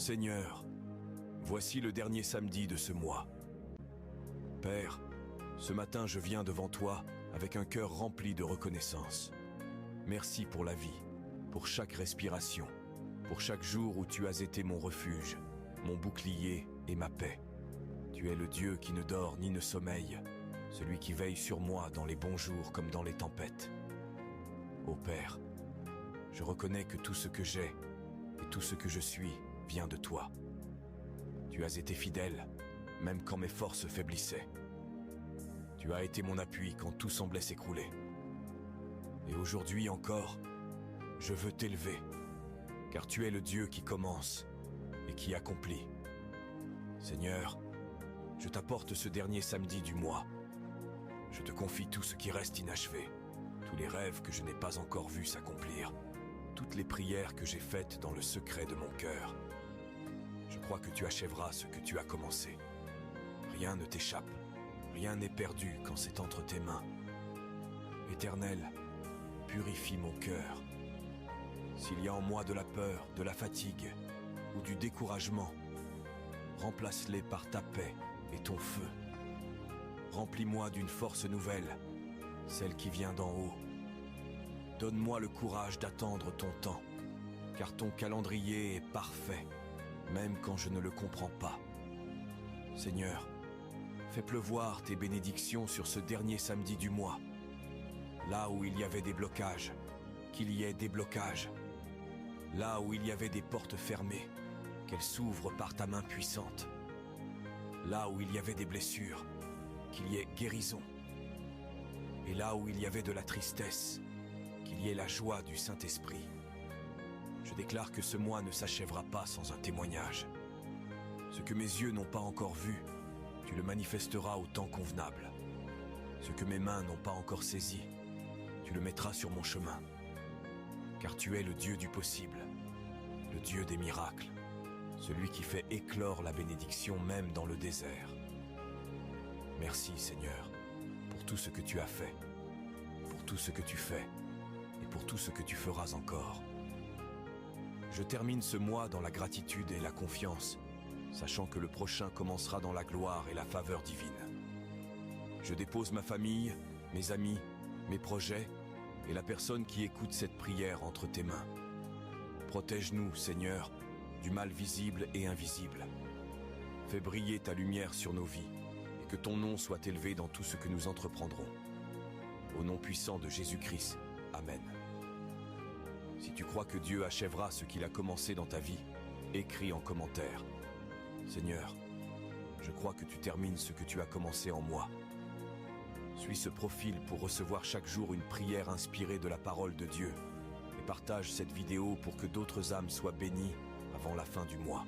Seigneur, voici le dernier samedi de ce mois. Père, ce matin je viens devant toi avec un cœur rempli de reconnaissance. Merci pour la vie, pour chaque respiration, pour chaque jour où tu as été mon refuge, mon bouclier et ma paix. Tu es le Dieu qui ne dort ni ne sommeille, celui qui veille sur moi dans les bons jours comme dans les tempêtes. Ô Père, je reconnais que tout ce que j'ai et tout ce que je suis vient de toi. Tu as été fidèle, même quand mes forces faiblissaient. Tu as été mon appui quand tout semblait s'écrouler. Et aujourd'hui encore, je veux t'élever, car tu es le Dieu qui commence et qui accomplit. Seigneur, je t'apporte ce dernier samedi du mois. Je te confie tout ce qui reste inachevé, tous les rêves que je n'ai pas encore vus s'accomplir, toutes les prières que j'ai faites dans le secret de mon cœur. Je crois que tu achèveras ce que tu as commencé. Rien ne t'échappe, rien n'est perdu quand c'est entre tes mains. Éternel, purifie mon cœur. S'il y a en moi de la peur, de la fatigue ou du découragement, remplace-les par ta paix et ton feu. Remplis-moi d'une force nouvelle, celle qui vient d'en haut. Donne-moi le courage d'attendre ton temps, car ton calendrier est parfait, même quand je ne le comprends pas. Seigneur, fais pleuvoir tes bénédictions sur ce dernier samedi du mois. Là où il y avait des blocages, qu'il y ait des blocages. Là où il y avait des portes fermées, qu'elles s'ouvrent par ta main puissante. Là où il y avait des blessures, qu'il y ait guérison. Et là où il y avait de la tristesse, qu'il y ait la joie du Saint-Esprit. Je déclare que ce mois ne s'achèvera pas sans un témoignage. Ce que mes yeux n'ont pas encore vu, tu le manifesteras au temps convenable. Ce que mes mains n'ont pas encore saisi, tu le mettras sur mon chemin. Car tu es le Dieu du possible, le Dieu des miracles, celui qui fait éclore la bénédiction même dans le désert. Merci Seigneur, pour tout ce que tu as fait, pour tout ce que tu fais et pour tout ce que tu feras encore. Je termine ce mois dans la gratitude et la confiance, sachant que le prochain commencera dans la gloire et la faveur divine. Je dépose ma famille, mes amis, mes projets et la personne qui écoute cette prière entre tes mains. Protège-nous, Seigneur, du mal visible et invisible. Fais briller ta lumière sur nos vies et que ton nom soit élevé dans tout ce que nous entreprendrons. Au nom puissant de Jésus-Christ, Amen. Si tu crois que Dieu achèvera ce qu'il a commencé dans ta vie, écris en commentaire. Seigneur, je crois que tu termines ce que tu as commencé en moi. Suis ce profil pour recevoir chaque jour une prière inspirée de la parole de Dieu et partage cette vidéo pour que d'autres âmes soient bénies avant la fin du mois.